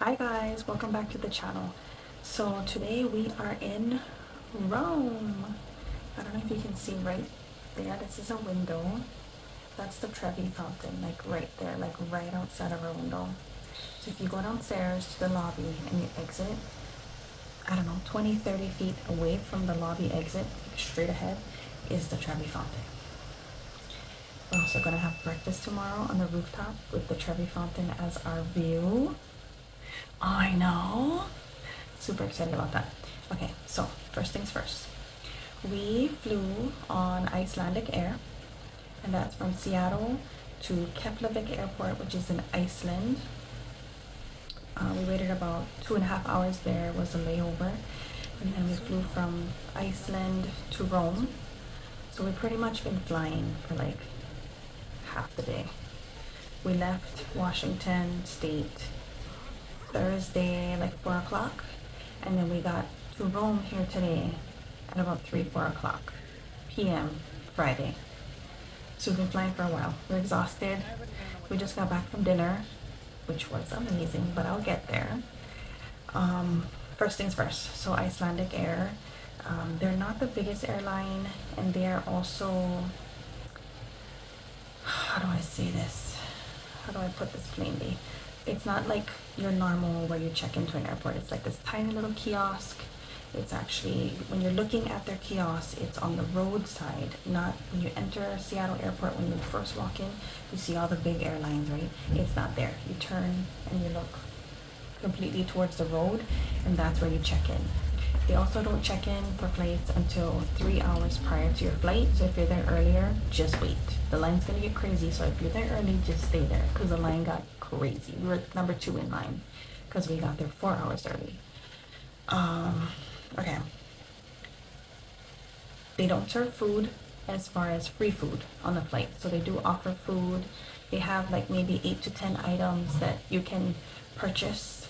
Hi guys, welcome back to the channel. So today we are in Rome. I don't know if you can see right there, this is a window. That's the Trevi Fountain, like right there, like right outside of our window. So if you go downstairs to the lobby and you exit, I don't know, 20, 30 feet away from the lobby exit, like straight ahead, is the Trevi Fountain. We're also gonna have breakfast tomorrow on the rooftop with the Trevi Fountain as our view. I know. Super excited about that. Okay, so first things first. We flew on Icelandic Air, and that's from Seattle to Keflavik Airport, which is in Iceland. We waited about 2.5 hours there, was a layover, and then we flew from Iceland to Rome. So we've pretty much been flying for like half the day. We left Washington State Thursday, like 4 o'clock, and then we got to Rome here today at about 4 o'clock p.m. Friday. So we've been flying for a while. We're exhausted. We just got back from dinner, which was amazing, but I'll get there. First things first. So Icelandic Air, they're not the biggest airline, and they're also, how do I say this? How do I put this plainly? It's not like your normal where you check into an airport. It's like this tiny little kiosk. It's actually, when you're looking at their kiosk, it's on the road side, not when you enter Seattle Airport. When you first walk in, you see all the big airlines, right? It's not there. You turn and you look completely towards the road, and that's where you check in. They also don't check in for flights until 3 hours prior to your flight. So if you're there earlier, just wait. The line's gonna get crazy. So if you're there early, just stay there, because the line got crazy. We were number 2 in line because we got there 4 hours early. Okay. They don't serve food as far as free food on the flight. So they do offer food. They have like maybe 8 to 10 items that you can purchase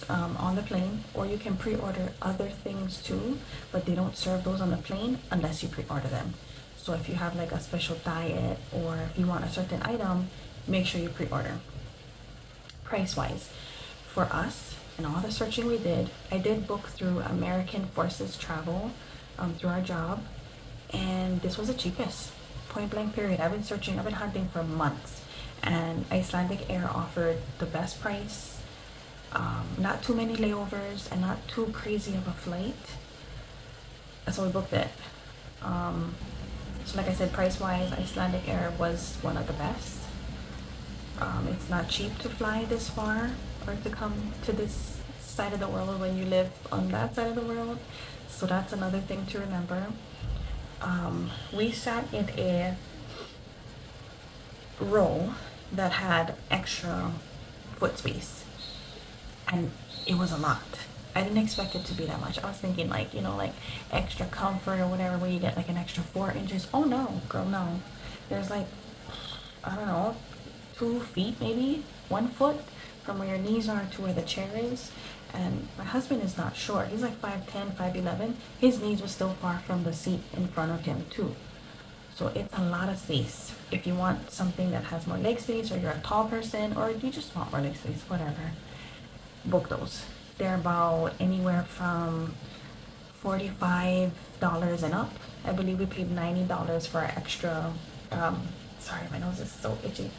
on the plane, or you can pre-order other things too, but they don't serve those on the plane unless you pre-order them. So if you have like a special diet, or if you want a certain item, make sure you pre-order. Price wise, for us and all the searching we did, I did book through American Forces Travel, through our job, and this was the cheapest, point blank period. I've been hunting for months, and Icelandic Air offered the best price. Not too many layovers and not too crazy of a flight. So we booked it. So like I said, price wise, Icelandic Air was one of the best. It's not cheap to fly this far or to come to this side of the world when you live on that side of the world. So that's another thing to remember. We sat in a row that had extra foot space, and it was a lot. I didn't expect it to be that much. I was thinking like, like extra comfort or whatever, where you get like an extra 4 inches. Oh no, girl, no. There's like, I don't know, 2 feet, maybe 1 foot from where your knees are to where the chair is. And my husband is not short. He's like 5'10", 5'11". His knees were still far from the seat in front of him too. So it's a lot of space. If you want something that has more leg space, or you're a tall person, or you just want more leg space, whatever, book those. They're about anywhere from $45 and up. I believe we paid $90 for our extra, sorry, my nose is so itchy,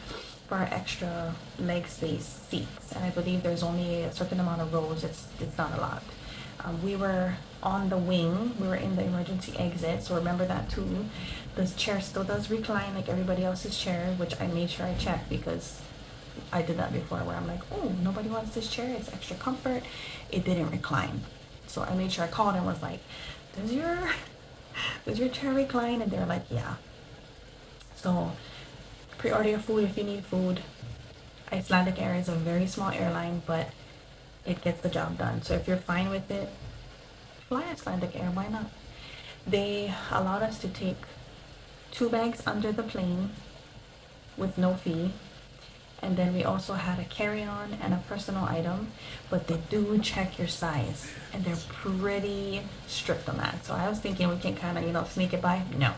for our extra leg space seats. And I believe there's only a certain amount of rows. It's not a lot. We were on the wing. We were in the emergency exit, so remember that too. The chair still does recline like everybody else's chair, which I made sure I checked, because I did that before, where I'm like, oh, nobody wants this chair, it's extra comfort. It didn't recline. So I made sure I called and was like, does your chair recline? And they're like, yeah. So pre-order your food if you need food. Icelandic Air is a very small airline, but it gets the job done. So if you're fine with it, fly Icelandic Air, why not? They allowed us to take 2 bags under the plane with no fee. And then we also had a carry-on and a personal item, but they do check your size, and they're pretty strict on that. So I was thinking we can kind of, sneak it by. No.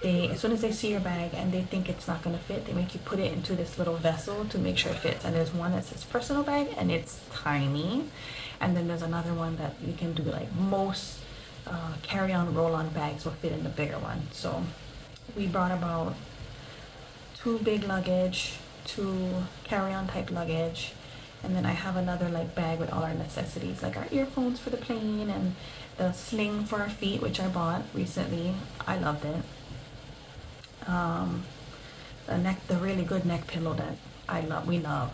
they, as soon as they see your bag and they think it's not going to fit, they make you put it into this little vessel to make sure it fits. And there's one that says personal bag and it's tiny, and then there's another one that you can do, like most carry-on roll-on bags will fit in the bigger one. So we brought about 2 big luggage, 2 carry-on type luggage, and then I have another like bag with all our necessities, like our earphones for the plane and the sling for our feet, which I bought recently. I loved it. The really good neck pillow that we love.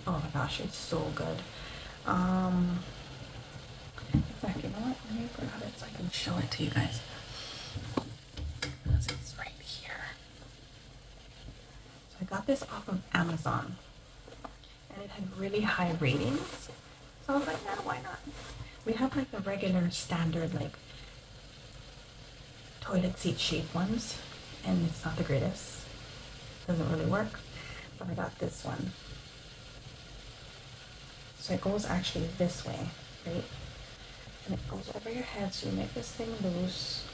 Oh my gosh, it's so good. In fact, you know what? Let me grab it so I can show it to you guys. It's right here. So I got this off of Amazon, and it had really high ratings. So I was like, yeah, why not? We have like the regular standard like toilet seat shaped ones, and it's not the greatest. Doesn't really work. But I got this one. So it goes actually this way, right? And it goes over your head, so you make this thing loose.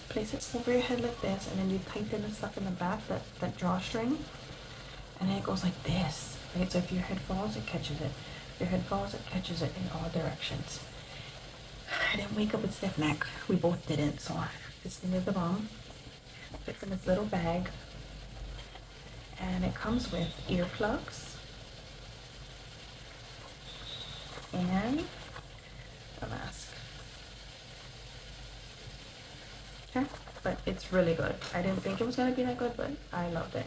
Place it over your head like this, and then you tighten the stuff in the back, that drawstring, and then it goes like this, right? So if your head falls, it catches it. If your head falls, it catches it in all directions. I didn't wake up with stiff neck. We both didn't, so this thing is the bomb. Fits in this little bag, and it comes with earplugs and a mask. Okay, but it's really good. I didn't think it was gonna be that good, but I loved it.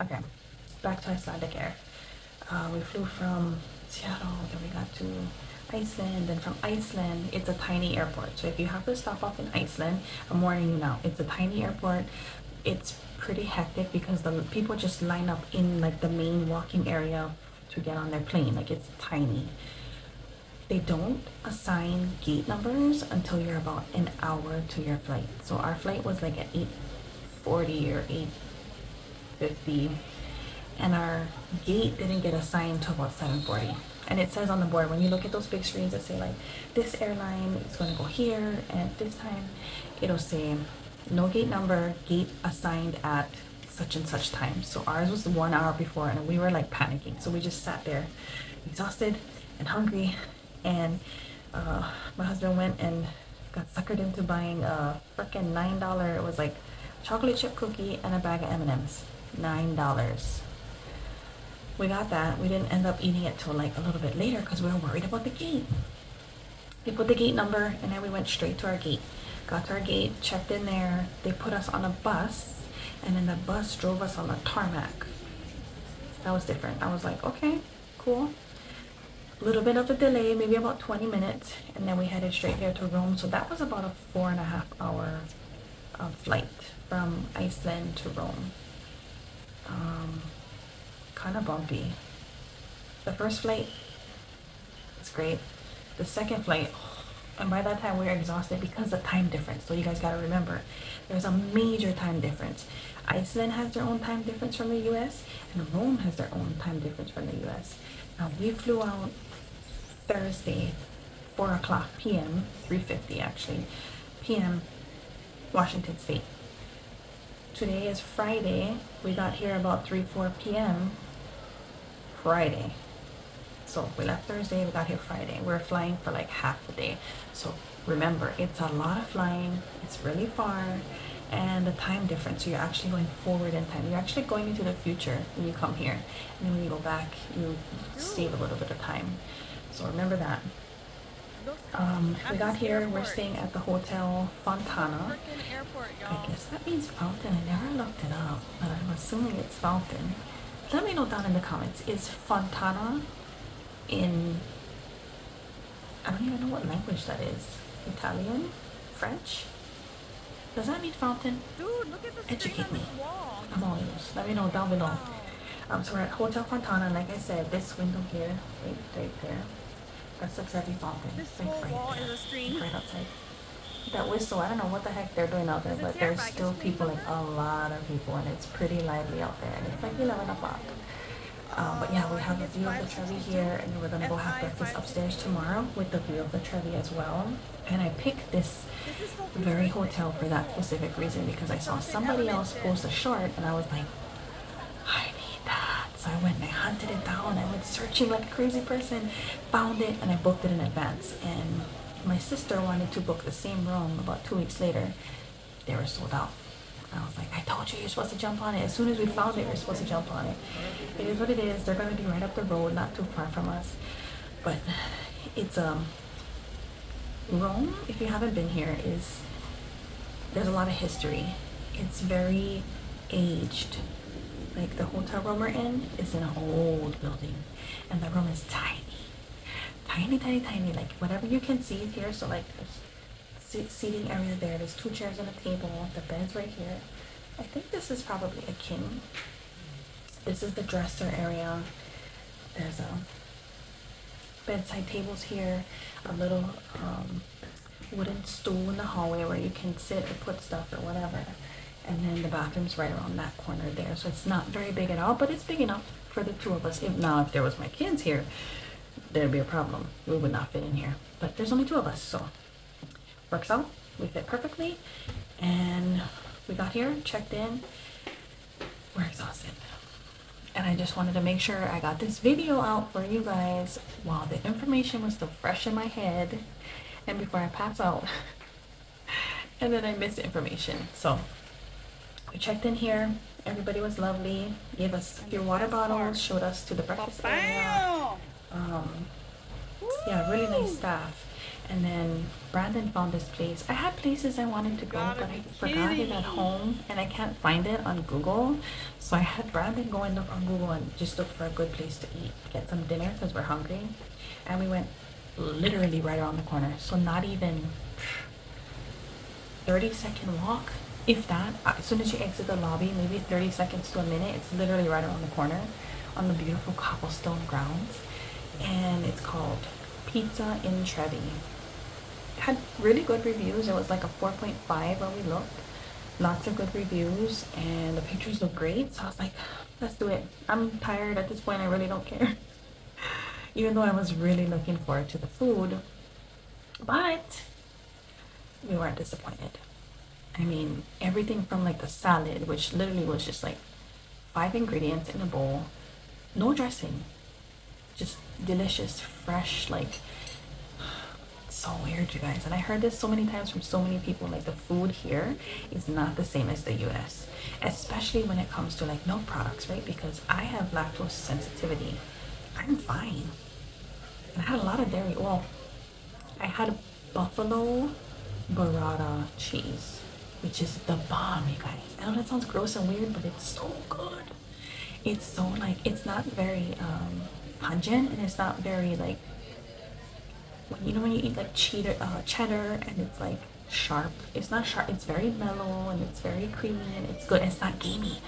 Okay, back to Icelandic Air. We flew from Seattle, then we got to Iceland, and from Iceland, it's a tiny airport. So if you have to stop off in Iceland, I'm warning you now, it's a tiny airport. It's pretty hectic because the people just line up in like the main walking area to get on their plane. Like, it's tiny. They don't assign gate numbers until you're about an hour to your flight. So our flight was like at 8:40 or 8:50, and our gate didn't get assigned till about 7:40. And it says on the board, when you look at those big screens that say like, this airline is going to go here, and at this time, it'll say no gate number, gate assigned at such and such time. So ours was 1 hour before, and we were like panicking. So we just sat there exhausted and hungry, and my husband went and got suckered into buying a freaking $9, it was like chocolate chip cookie and a bag of M&Ms. $9. We got that. We didn't end up eating it till like a little bit later because we were worried about the gate. They put the gate number, and then we went straight to our gate. Got to our gate, checked in there. They put us on a bus, and then the bus drove us on the tarmac. That was different. I was like, okay, cool. A little bit of a delay, maybe about 20 minutes, and then we headed straight there to Rome. So that was about a 4.5 hour flight from Iceland to Rome. Kind of bumpy. The first flight was great. The second flight, and by that time we were exhausted because of time difference. So you guys got to remember, there's a major time difference. Iceland has their own time difference from the US, and Rome has their own time difference from the US. Now we flew out Thursday, 4 o'clock p.m., 3:50 actually, p.m., Washington State. Today is Friday. We got here about 3-4 p.m. Friday. So we left Thursday, we got here Friday. We're flying for like half the day. So remember, it's a lot of flying, it's really far, and the time difference. So you're actually going forward in time. You're actually going into the future when you come here. And then when you go back, you save a little bit of time. So remember that. We got here, we're staying at the Hotel Fontana. I guess that means fountain. I never looked it up, but I'm assuming it's fountain. Let me know down in the comments, is Fontana in, I don't even know what language that is. Italian? French? Does that mean fountain? Dude, look at the Educate me. wall. I'm all ears. Let me know down below. So we're at Hotel Fontana. Like I said, this window here, right there, that's the Trevi Fountain. This Like whole right wall there, is a screen. right outside. That whistle, I don't know what the heck they're doing out there, Does it but say there's baggage still claim people, like number? a lot of people, and it's pretty lively out there, and it's like 11 o'clock. But yeah, we have a view of the Trevi here, and we're gonna go have breakfast upstairs tomorrow with the view of the Trevi as well. And I picked this very hotel for that specific reason because I saw somebody else post a short, and I was like, I need that. So I went and I hunted it down. I went searching like a crazy person, found it, and I booked it in advance. And my sister wanted to book the same room about 2 weeks later. They were sold out. I was like, I told you you're supposed to jump on it. As soon as we found it, we're supposed to jump on it. It is what it is. They're gonna be right up the road, not too far from us. But it's Rome, if you haven't been here, is there's a lot of history. It's very aged. Like the hotel room we're in is in an old building, and the room is tiny, tiny, tiny, tiny. Like whatever you can see here. So like there's seating area there. There's 2 chairs and a table. The bed's right here. I think this is probably a king. This is the dresser area. There's a bedside tables here. A little wooden stool in the hallway where you can sit or put stuff or whatever. And then the bathroom's right around that corner there. So it's not very big at all, but it's big enough for the 2 of us. If there was my kids here, there'd be a problem. We would not fit in here. But there's only 2 of us, so works out. We fit perfectly. And we got here, checked in. We're exhausted. And I just wanted to make sure I got this video out for you guys while the information was still fresh in my head and before I pass out. And then I missed information. So we checked in here. Everybody was lovely. Gave us a few water bottles. Showed us to the breakfast area. Yeah, really nice staff. And then Brandon found this place. I had places I wanted to go, but I forgot it at home, and I can't find it on Google. So I had Brandon go and look on Google and just look for a good place to eat, get some dinner because we're hungry. And we went literally right around the corner. So not even 30-second walk, if that. As soon as you exit the lobby, maybe 30 seconds to a minute, it's literally right around the corner on the beautiful cobblestone grounds. And it's called Pizza in Trevi. It had really good reviews. It was like a 4.5 when we looked. Lots of good reviews, and the pictures look great. So I was like, let's do it. I'm tired at this point. I really don't care. Even though I was really looking forward to the food, but we weren't disappointed. I mean, everything from like the salad, which literally was just like 5 ingredients in a bowl, no dressing, just delicious, fresh, like, so weird, you guys. And I heard this so many times from so many people, like the food here is not the same as the US, especially when it comes to like milk products, right? Because I have lactose sensitivity. I'm fine. And I had a lot of dairy. Well, I had buffalo burrata cheese, which is the bomb, you guys. I know that sounds gross and weird, but it's so good. It's so like, it's not very pungent, and it's not very like, when you eat like cheddar and it's like sharp. It's not sharp. It's very mellow and it's very creamy and it's good. It's not gamey,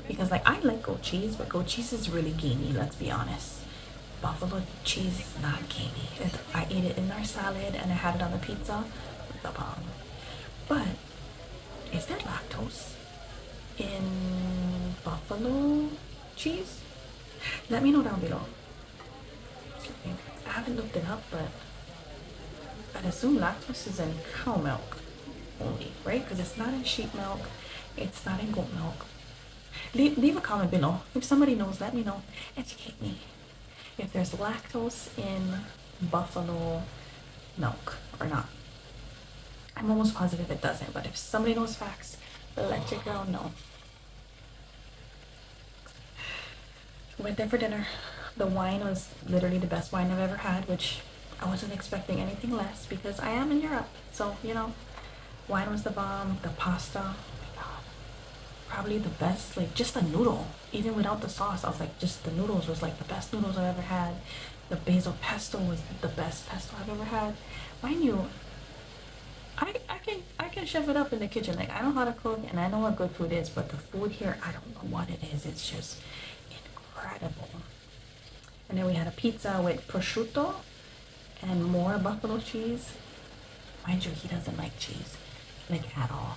because like I like goat cheese, but goat cheese is really gamey. Let's be honest. Buffalo cheese is not gamey. I ate it in our salad and I had it on the pizza. The bomb. But is there lactose in buffalo cheese? Let me know down below. I haven't looked it up, but I'd assume lactose is in cow milk only, right? Because it's not in sheep milk, it's not in goat milk. Leave a comment below. If somebody knows, let me know. Educate me. If there's lactose in buffalo milk or not. I'm almost positive it doesn't, but if somebody knows facts, let your girl know. Went there for dinner. The wine was literally the best wine I've ever had, which I wasn't expecting anything less because I am in Europe. So, you know, wine was the bomb. The pasta, oh my God, probably the best. Like just the noodle, even without the sauce, I was like, just the noodles was like the best noodles I've ever had. The basil pesto was the best pesto I've ever had. Mind you, I can chef it up in the kitchen. Like I know how to cook and I know what good food is, but the food here, I don't know what it is. It's just incredible. And then we had a pizza with prosciutto and more buffalo cheese. Mind you, he doesn't like cheese, like at all.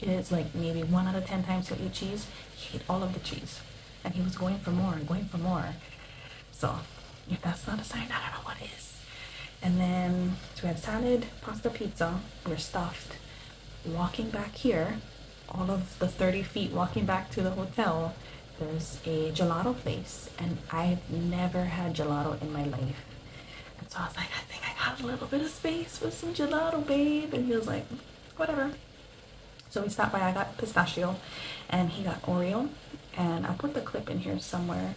It is like maybe 1 out of 10 times he'll eat cheese. He ate all of the cheese. and he was going for more and going for more. So if that's not a sign, I don't know what is. And then so we had salad, pasta, pizza. We're stuffed. Walking back here, all of the 30 feet walking back to the hotel, there's a gelato place, and I've never had gelato in my life. And so I was like, I think I got a little bit of space for some gelato, babe. And he was like, whatever. So we stopped by. I got pistachio, and he got Oreo. And I'll put the clip in here somewhere.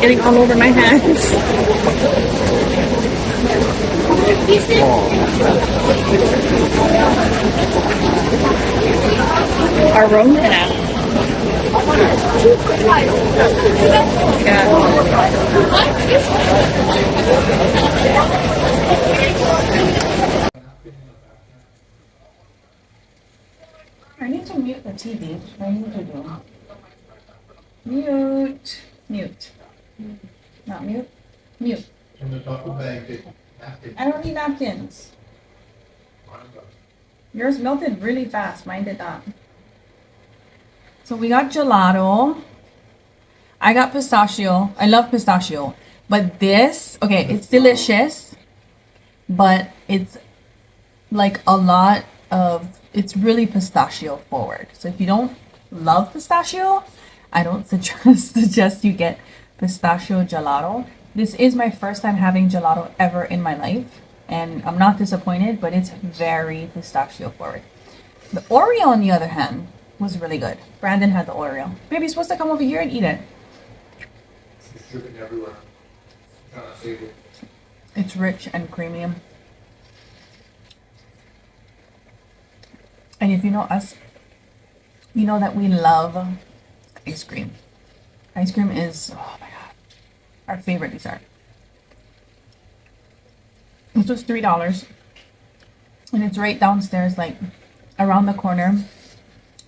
Getting all over my hands. Aroma. I need to mute the TV. What I need to do. Mute. Mute. Not mute. Mute. I don't need napkins. Yours melted really fast. Mine did not. So we got gelato. I got pistachio. I love pistachio. But this, okay, it's delicious. But it's like a lot of, it's really pistachio forward. So if you don't love pistachio, I don't suggest you get pistachio gelato. This is my first time having gelato ever in my life, and I'm not disappointed, but it's very pistachio forward. The Oreo, on the other hand, was really good. Brandon had the Oreo. Baby, you're supposed to come over here and eat it. It's dripping everywhere. Trying to save it. It's rich and creamy. And if you know us, you know that we love ice cream. Ice cream is, oh my god, our favorite dessert. This was $3, and it's right downstairs, like around the corner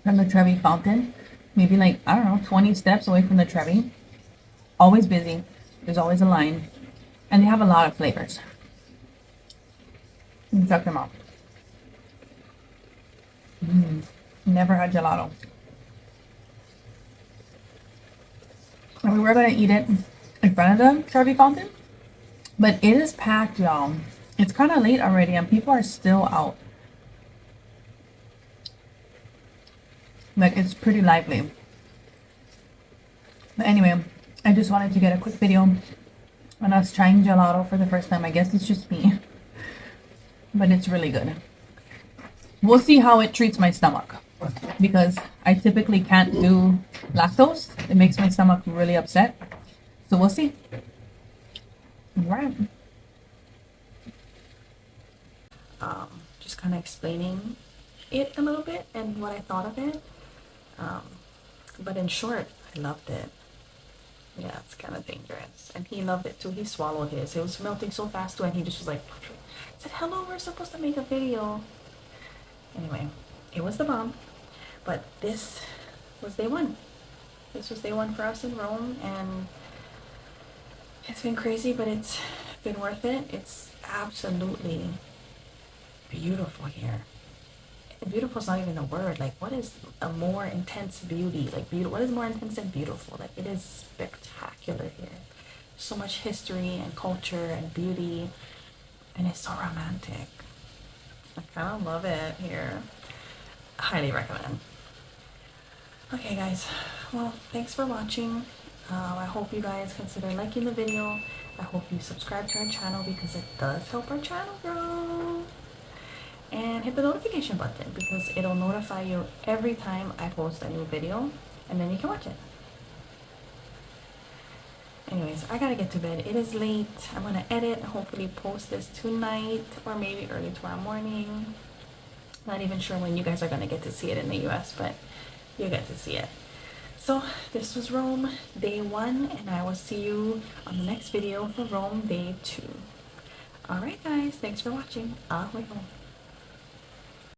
from the Trevi fountain. Maybe like, I don't know, 20 steps away from the Trevi. Always busy. There's always a line. And they have a lot of flavors. You can check them out. Never had gelato. And we were going to eat it in front of the Trevi fountain. But it is packed, y'all. It's kind of late already and people are still out. Like, it's pretty lively. But anyway, I just wanted to get a quick video on us trying gelato for the first time. I guess it's just me. But it's really good. We'll see how it treats my stomach. Because I typically can't do lactose. It makes my stomach really upset. So we'll see. Alright. Just kind of explaining it a little bit and what I thought of it. But in short, I loved it. Yeah, it's kind of dangerous. And he loved it too. He swallowed his. It was melting so fast too, and he just was like, said, hello, we're supposed to make a video. Anyway, it was the bomb. But this was day one. This was day one for us in Rome, and it's been crazy, but it's been worth it. It's absolutely beautiful here. Beautiful is not even a word. Like, what is a more intense beauty? Like, what is more intense than beautiful? Like, it is spectacular here. So much history and culture and beauty, and it's so romantic. I kind of love it here. Highly recommend. Okay, guys. Well, thanks for watching. I hope you guys consider liking the video. I hope you subscribe to our channel because it does help our channel grow. And hit the notification button because it'll notify you every time I post a new video, and then you can watch it. anyways, I gotta get to bed. It is late. I'm gonna edit, hopefully post this tonight or maybe early tomorrow morning. Not even sure when you guys are gonna get to see it in the US, but you get to see it. So this was Rome day 1, and I will see you on the next video for Rome day 2. Alright guys, thanks for watching. Ahoj.